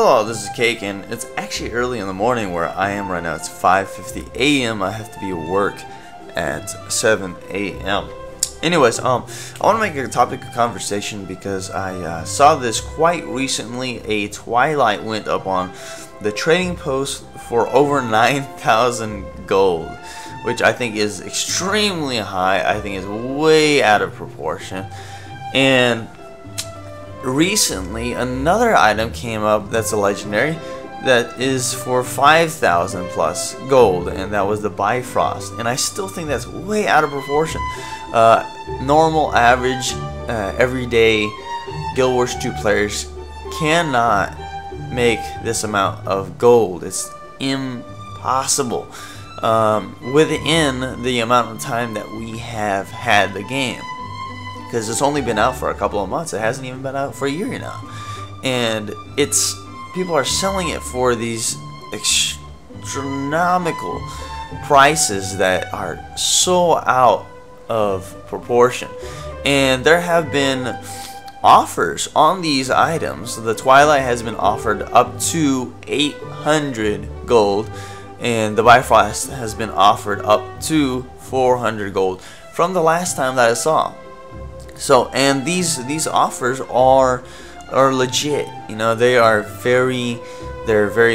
Hello, this is Cake, and it's actually early in the morning where I am right now. It's 5:50 a.m. I have to be at work at 7 a.m. Anyways, I want to make a topic of conversation because I saw this quite recently. A Twilight went up on the trading post for over 9,000 gold, which I think is extremely high. I think is way out of proportion. And recently another item came up that's a legendary that is for 5,000 plus gold, and that was the Bifrost, and I still think that's way out of proportion. Normal, average, everyday Guild Wars 2 players cannot make this amount of gold. It's impossible within the amount of time that we have had the game, because it's only been out for a couple of months. It hasn't even been out for a year now, and people are selling it for these astronomical prices that are so out of proportion. And there have been offers on these items. The Twilight has been offered up to 800 gold, and the Bifrost has been offered up to 400 gold from the last time that I saw. So, and these offers are legit. You know, they're very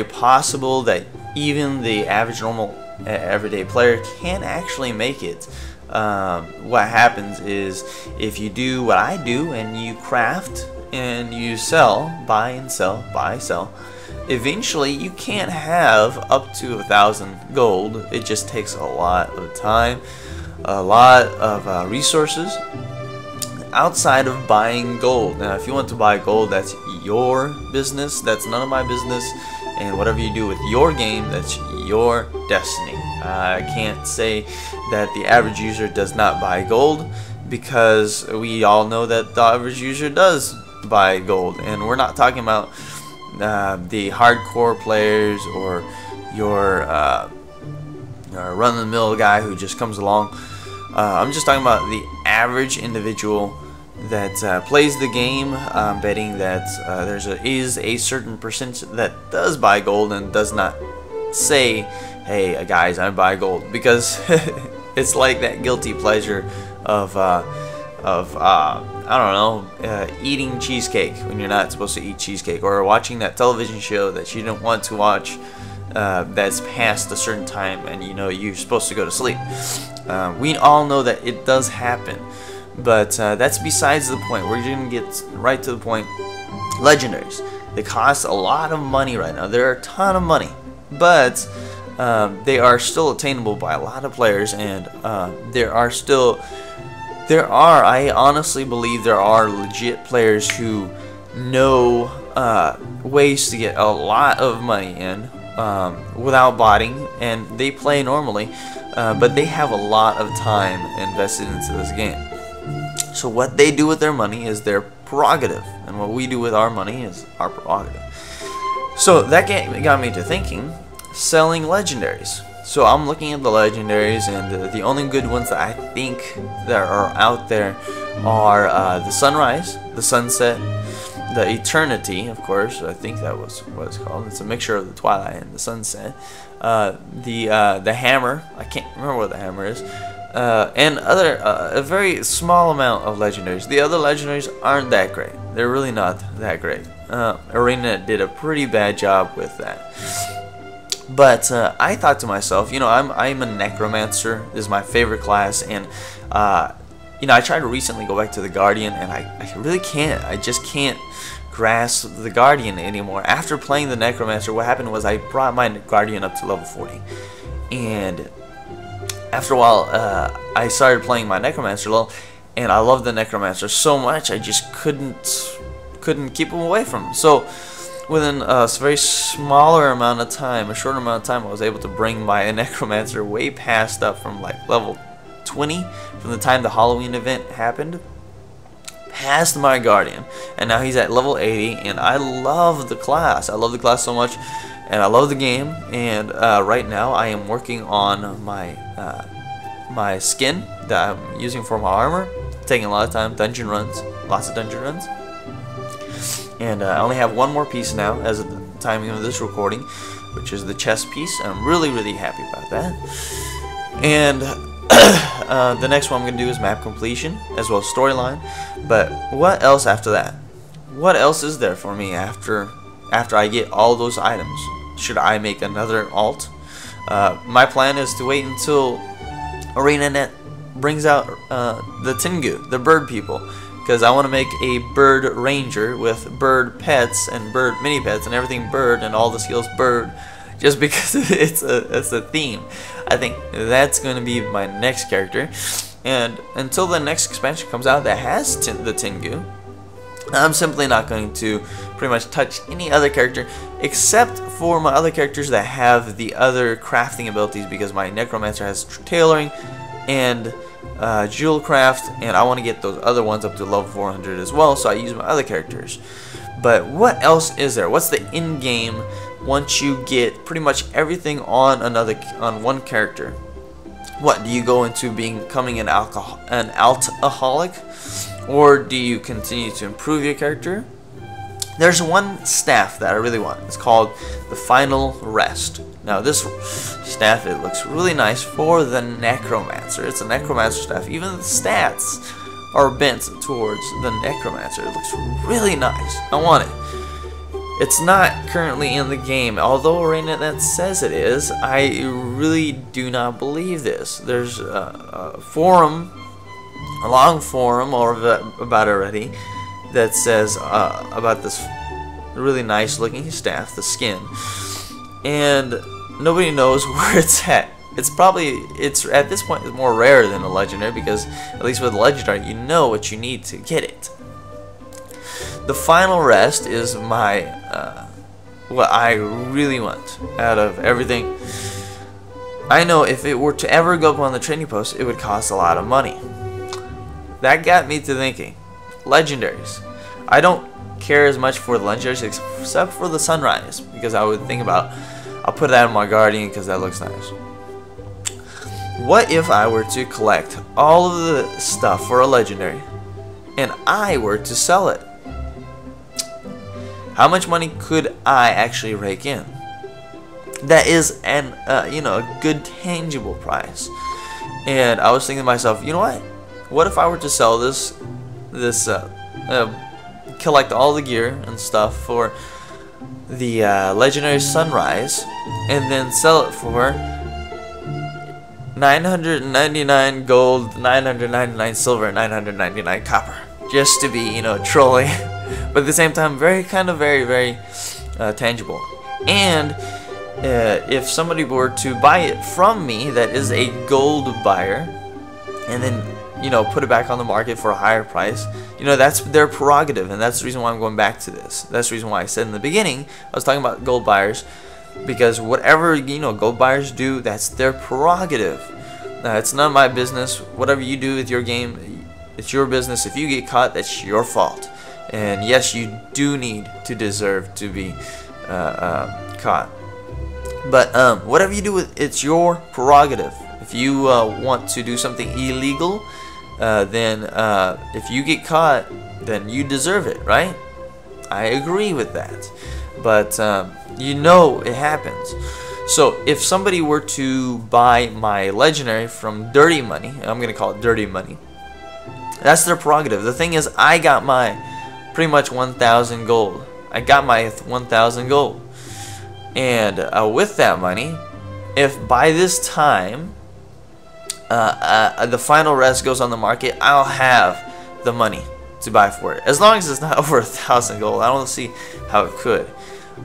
possible that even the average normal everyday player can actually make it. What happens is, if you do what I do and you craft and you sell, buy and sell, buy, sell, eventually you can't have up to 1,000 gold. It just takes a lot of time, a lot of resources outside of buying gold. Now, if you want to buy gold, that's your business. That's none of my business. And whatever you do with your game, that's your destiny. I can't say that the average user does not buy gold, because we all know that the average user does buy gold. And we're not talking about the hardcore players or your run-of-the-mill guy who just comes along. I'm just talking about the average individual that plays the game. I'm betting that there is a certain percentage that does buy gold and does not say, "Hey guys, I buy gold," because it's like that guilty pleasure of I don't know, eating cheesecake when you're not supposed to eat cheesecake, or watching that television show that you don't want to watch that's past a certain time and you know you're supposed to go to sleep. We all know that it does happen, but that's besides the point. We're going to get right to the point. Legendaries, they cost a lot of money right now. They're a ton of money, but they are still attainable by a lot of players, and I honestly believe there are legit players who know ways to get a lot of money in without botting, and they play normally, but they have a lot of time invested into this game. So what they do with their money is their prerogative, and what we do with our money is our prerogative. So that got me to thinking, selling legendaries. So I'm looking at the legendaries, and the only good ones that I think that are out there are the Sunrise, the Sunset, the Eternity, of course. I think that was what it's called. It's a mixture of the Twilight and the Sunset. The Hammer. I can't remember what the Hammer is. And a very small amount of legendaries. The other legendaries aren't that great. They're really not that great. Arena did a pretty bad job with that. But I thought to myself, you know, I'm a Necromancer. This is my favorite class, and you know, I tried to recently go back to the Guardian, and I really can't. I just can't grasp the Guardian anymore. After playing the Necromancer, what happened was I brought my Guardian up to level 40, and after a while, I started playing my Necromancer level, and I loved the Necromancer so much I just couldn't keep him away from him. So within a very smaller amount of time, a shorter amount of time, I was able to bring my Necromancer way past up from like level 20 from the time the Halloween event happened, past my Guardian, and now he's at level 80, and I love the class. I love the class so much, and I love the game. And right now I am working on my my skin that I'm using for my armor, taking a lot of time, dungeon runs, lots of dungeon runs. And I only have one more piece now timing of this recording, which is the chess piece. I'm really happy about that. And the next one I'm going to do is map completion, as well as storyline. But what else after that? What else is there for me after I get all those items? Should I make another alt? My plan is to wait until Anet brings out the Tengu, the bird people, because I want to make a bird ranger with bird pets and bird mini pets and everything bird and all the skills bird, just because it's a theme. I think that's going to be my next character, and until the next expansion comes out that has the Tengu, I'm simply not going to pretty much touch any other character except for my other characters that have the other crafting abilities, because my Necromancer has tailoring and jewel craft, and I want to get those other ones up to level 400 as well, so I use my other characters. But what else is there? What's the end game once you get pretty much everything on one character? What, do you go into becoming an alcoholic, or do you continue to improve your character? There's one staff that I really want. It's called the Final Rest. Now this staff, it looks really nice for the Necromancer. It's a Necromancer staff. Even the stats are bent towards the Necromancer. It looks really nice. I want it. It's not currently in the game, although Anet says it is. I really do not believe this. There's a forum, a long forum about it already, that says about this really nice looking staff, the skin, and nobody knows where it's at. It's at this point it's more rare than a legendary, because at least with a legendary you know what you need to get it. The Final Rest is my what I really want out of everything. I know if it were to ever go up on the trading post, it would cost a lot of money. That got me to thinking, legendaries. I don't care as much for the legendaries except for the sunrise, because I would think about, I'll put that in my guardian because that looks nice. What if I were to collect all of the stuff for a legendary and I were to sell it? How much money could I actually rake in? That is an a good tangible price. And I was thinking to myself, you know what? What if I were to sell this collect all the gear and stuff for the legendary sunrise, and then sell it for 999 gold, 999 silver, 999 copper, just to be trolling, but at the same time very tangible. And if somebody were to buy it from me that is a gold buyer, and then put it back on the market for a higher price, that's their prerogative, and that's the reason why I'm going back to this. That's the reason why I said in the beginning I was talking about gold buyers, because whatever gold buyers do, that's their prerogative. It's none of my business. Whatever you do with your game, it's your business. If you get caught, that's your fault. And yes, you do need to deserve to be caught. But whatever you do with, it's your prerogative. If you want to do something illegal, then if you get caught, then you deserve it, right? I agree with that. But it happens. So if somebody were to buy my legendary from dirty money, I'm going to call it dirty money, that's their prerogative. The thing is, I got my pretty much 1,000 gold. I got my 1,000 gold. And with that money, if by this time the Final Rest goes on the market, I'll have the money to buy for it. As long as it's not over 1,000 gold, I don't see how it could.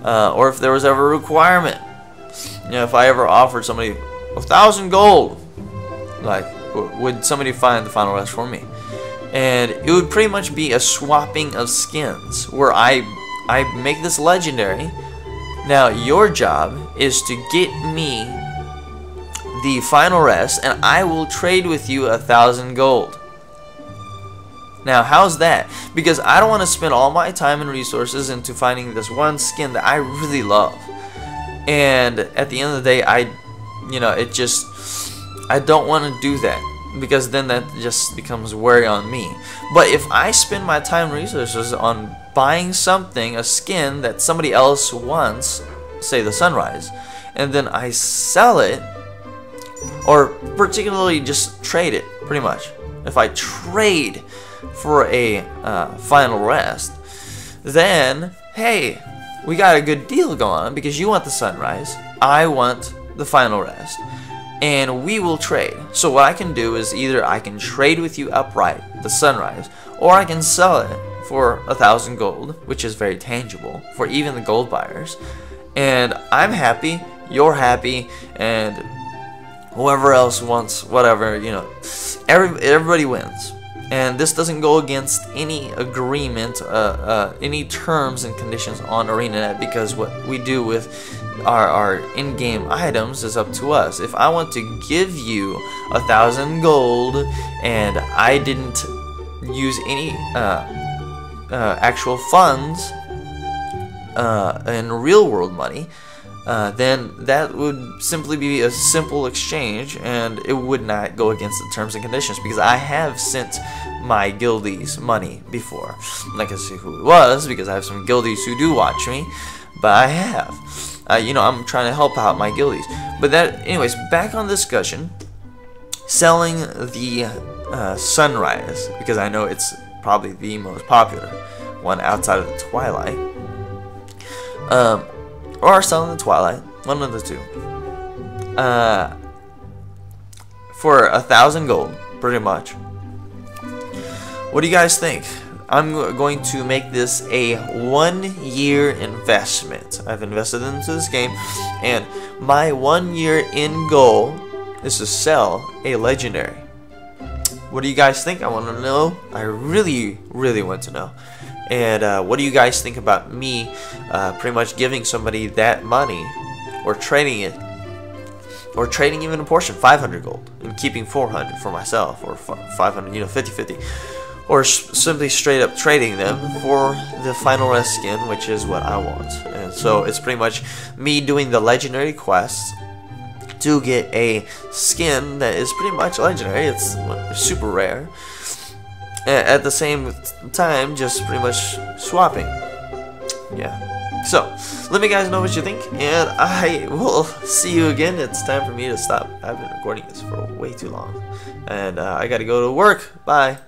Or if there was ever a requirement, if I ever offered somebody 1,000 gold, like, would somebody find the Final Rest for me? And it would pretty much be a swapping of skins, where I make this legendary. Now your job is to get me the Final Rest, and I will trade with you 1,000 gold. Now how's that? Because I don't want to spend all my time and resources into finding this one skin that I really love, and at the end of the day, I don't want to do that, because then that just becomes weary on me. But if I spend my time and resources on buying something, a skin that somebody else wants, say the sunrise, and then I sell it, or particularly just trade it, pretty much. If I trade for a final rest, then hey, we got a good deal going on because you want the sunrise, I want the final rest, and we will trade. So what I can do is either I can trade with you outright the sunrise, or I can sell it for 1,000 gold, which is very tangible for even the gold buyers, and I'm happy, you're happy, and whoever else wants whatever, you know, everybody wins. And this doesn't go against any agreement, any terms and conditions on ArenaNet, because what we do with our in-game items is up to us. If I want to give you 1,000 gold and I didn't use any actual funds in real world money, then that would simply be a simple exchange, and it would not go against the terms and conditions, because I have sent my guildies money before. I'm not gonna say who it was, because I have some guildies who do watch me, but I have. You know, I'm trying to help out my guildies. But that, anyways, back on discussion. Selling the sunrise, because I know it's probably the most popular one outside of the Twilight. Or selling the Twilight, one of the two. For 1,000 gold, pretty much. What do you guys think? I'm going to make this a 1-year investment. I've invested into this game, and my 1-year end goal is to sell a legendary. What do you guys think? I want to know. I really want to know. And what do you guys think about me pretty much giving somebody that money, or trading it, or trading even a portion, 500 gold, and keeping 400 for myself, or 500, you know, 50-50, or simply straight up trading them for the final rest skin, which is what I want. And so it's pretty much me doing the legendary quests to get a skin that is pretty much legendary. It's super rare. At the same time, just pretty much swapping. Yeah. So, let me guys know what you think, and I will see you again. It's time for me to stop. I've been recording this for way too long, and I gotta go to work. Bye.